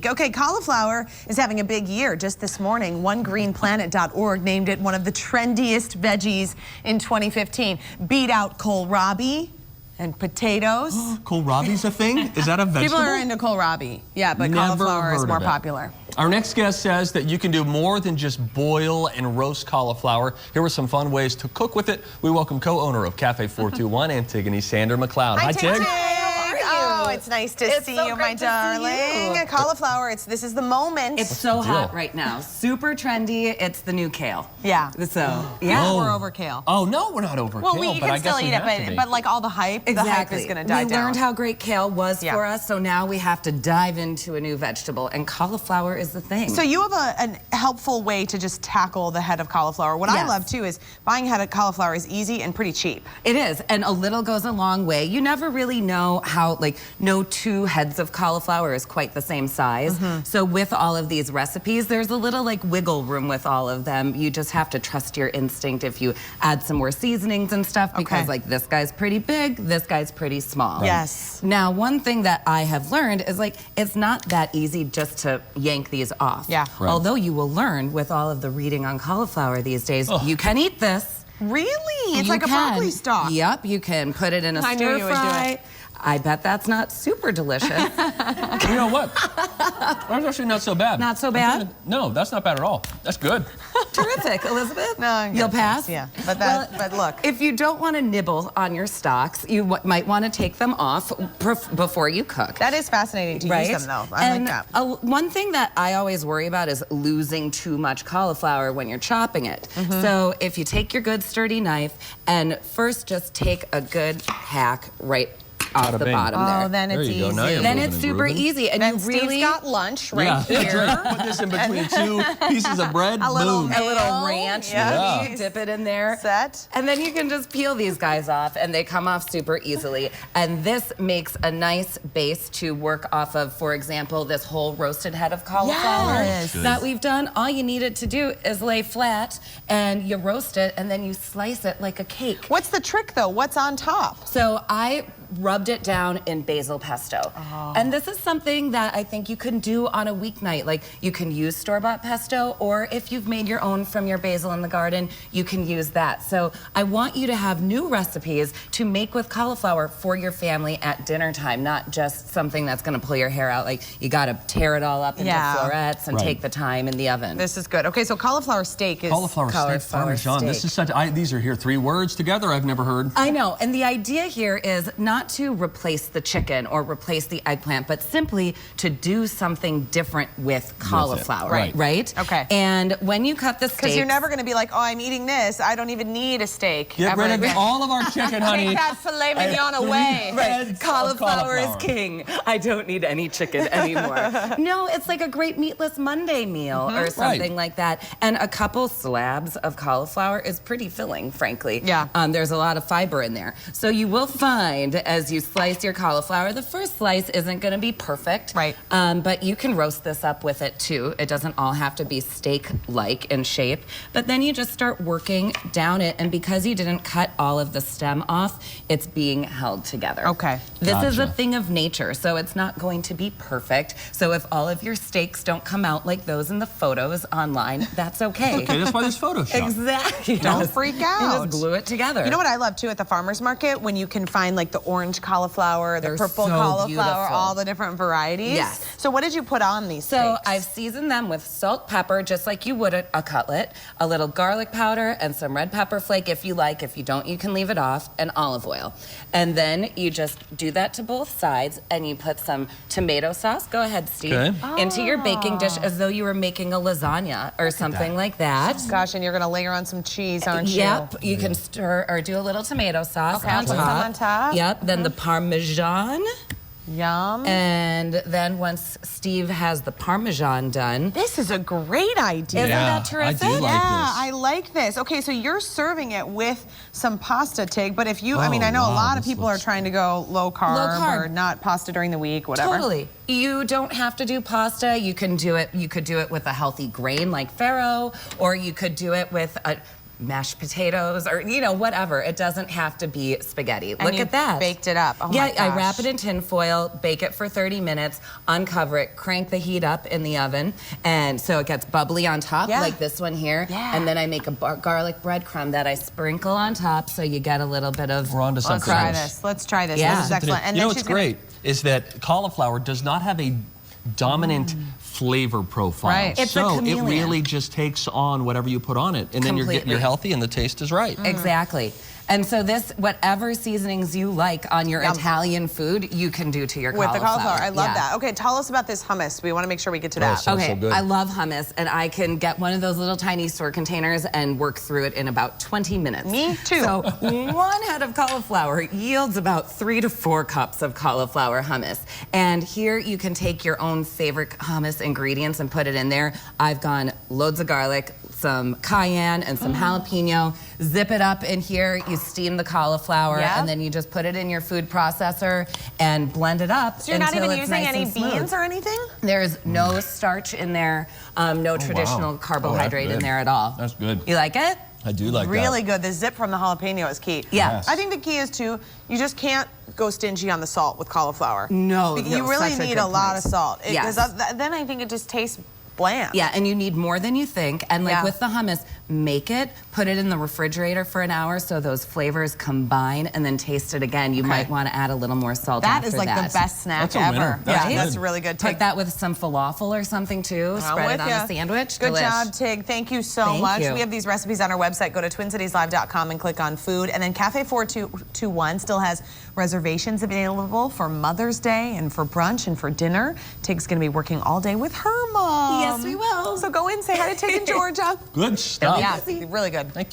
Okay, cauliflower is having a big year. Just this morning, OneGreenPlanet.org named it one of the trendiest veggies in 2015. Beat out kohlrabi and potatoes. Kohlrabi's a thing? Is that a vegetable? People are into kohlrabi, yeah, but Never cauliflower is heard more of it. popular. Our next guest says that you can do more than just boil and roast cauliflower. Here are some fun ways to cook with it. We welcome co-owner of Cafe 421, Antigoni Sander McCloud. Hi, Tig. Oh, it's nice to see you, my darling. Cauliflower, this is the moment. It's so hot right now. Super trendy. It's the new kale. Yeah. So, yeah. We're over kale. Oh, no, we're not over Well, kale, you but can I guess still we eat have to it, be. but like all the hype, the hype is going to die down. We learned how great kale was Yeah. for us, so now we have to dive into a new vegetable, and cauliflower is the thing. So you have a helpful way to just tackle the head of cauliflower. What I Yes. love too is buying head of cauliflower is easy and pretty cheap. It is, and a little goes a long way. You never really know how, like, no two heads of cauliflower is quite the same size. So with all of these recipes, there's a little like wiggle room with all of them. You just have to trust your instinct if you add some more seasonings and stuff, because like this guy's pretty big, this guy's pretty small. Yes. Now, one thing that I have learned is like, it's not that easy just to yank these off. Yeah. Right. Although you will learn with all of the reading on cauliflower these days, you can eat this. Really? It's You like a can. broccoli stalk. Yep, you can put it in a I knew stir you would do fry. it. I bet that's not super delicious. You know what? That's actually not so bad. Not so bad? No, that's not bad at all. That's good. Terrific, Elizabeth. No, I'm You'll good, pass? thanks. Yeah, but but look. If you don't want to nibble on your stalks, you might want to take them off before you cook. That is fascinating to use them though. I like that. One thing that I always worry about is losing too much cauliflower when you're chopping it. So if you take your good sturdy knife and first just take a good hack right off the bottom there. Oh, then it's There you go. easy. Now you're Then moving it's and super grooving. easy, and Then you really Steve's got lunch right That's here. right. Put this in between two pieces of bread. A little Boom. a little ranch, Yeah. you dip it in there. Set. And then you can just peel these guys off, and they come off super easily. And this makes a nice base to work off of, for example, this whole roasted head of cauliflower Yes. that we've done. All you need it to do is lay flat, and you roast it, and then you slice it like a cake. What's the trick though? What's on top? So I rubbed it down in basil pesto. And this is something that I think you can do on a weeknight. Like, you can use store-bought pesto, or if you've made your own from your basil in the garden, you can use that. So I want you to have new recipes to make with cauliflower for your family at dinner time, not just something that's gonna pull your hair out. Like, you gotta tear it all up into florets and take the time in the oven. This is good. Okay, so cauliflower steak is Cauliflower steak parmesan. This is such. These are here 3 words together I've never heard. I know, and the idea here is not to replace the chicken or replace the eggplant, but simply to do something different with cauliflower, right? Okay. And when you cut the steak, because you're never going to be like, oh, I'm eating this. I don't even need a steak. Get rid of all of our chicken, honey. Take that filet mignon away. right, cauliflower is king. I don't need any chicken anymore. No, it's like a great meatless Monday meal or something like that. And a couple slabs of cauliflower is pretty filling, frankly. Yeah. There's a lot of fiber in there. So you will find as you slice your cauliflower, the first slice isn't going to be perfect. Right. But you can roast this up with it too. It doesn't all have to be steak-like in shape. But then you just start working down it, and because you didn't cut all of the stem off, it's being held together. Okay. This is a thing of nature, so it's not going to be perfect. So if all of your steaks don't come out like those in the photos online, that's okay. Okay, that's why there's Photoshop. Exactly. Don't freak out. You just glue it together. You know what I love too at the farmer's market? When you can find like the orange cauliflower, the They're purple so cauliflower, beautiful. all the different varieties. Yes. So what did you put on these So steaks? I've seasoned them with salt, pepper, just like you would a cutlet, a little garlic powder, and some red pepper flake if you like. If you don't, you can leave it off, and olive oil. And then you just do that to both sides, and you put some tomato sauce. Go ahead, Steve. Into your baking dish as though you were making a lasagna or something like that. Gosh, and you're gonna layer on some cheese, aren't you? Yep, you can stir or do a little tomato sauce on put some top. on top. Yep, then the Parmesan. Yum. And then once Steve has the Parmesan done. This is a great idea. Isn't that terrific? I do like Yeah, this. I like this. Okay, so you're serving it with some pasta, Tig, but if you, I mean, I know a lot of people are trying to go low carb or not pasta during the week, whatever. Totally. You don't have to do pasta. You can do it. You could do it with a healthy grain like farro, or you could do it with a mashed potatoes or, you know, whatever. It doesn't have to be spaghetti. And Look you at that. baked it up. Oh yeah, my gosh. I wrap it in tin foil, bake it for 30 minutes, uncover it, crank the heat up in the oven, and so it gets bubbly on top, like this one here. Yeah. And then I make a garlic breadcrumb that I sprinkle on top so you get a little bit of We're on to something. Let's try this. Let's try this. Yeah. This is excellent. And You know then what's she's gonna- great is that cauliflower does not have a dominant flavor profile. Right. It's a so it chameleon. really just takes on whatever you put on it, and then Completely. you're healthy and the taste is right. Exactly. And so this, whatever seasonings you like on your Yum. Italian food, you can do to your With the cauliflower. cauliflower. I love Yeah. that. Okay, tell us about this hummus. We want to make sure we get to that. so Okay, good. I love hummus, and I can get one of those little tiny store containers and work through it in about 20 minutes. Me too. So 1 head of cauliflower yields about 3 to 4 cups of cauliflower hummus. And here you can take your own favorite hummus ingredients and put it in there. I've gone loads of garlic, some cayenne, and some jalapeno. Zip it up in here. You steam the cauliflower, Yeah. and then you just put it in your food processor and blend it up. So you're not until even it's using nice any and smooth. beans or anything? There's no starch in there, no traditional carbohydrate in good. there at all. That's good. You like it? I do like Really good. The zip from the jalapeno is key. Yeah. Yes. I think the key is too, you just can't go stingy on the salt with cauliflower. No, You no, really such a need good a lot point. of salt. Yes. Then I think it just tastes bland. Yeah, and you need more than you think. And like Yeah. with the hummus, make it, put it in the refrigerator for an hour so those flavors combine, and then taste it again. You might want to add a little more salt That after is like that. the best snack That's a ever. winner. That's Yeah, good. that's really good. Put that with some falafel or something too. I'm Spread with it on ya. a sandwich. Good Delish. job, Tig. Thank you so Thank much. you. We have these recipes on our website. Go to twincitieslive.com and click on food. And then Cafe 421 still has reservations available for Mother's Day and for brunch and for dinner. Tig's going to be working all day with her mom. Yes, we will. So go in, say hi to Tig in Georgia. Good stuff. Yeah, really good. Thank you.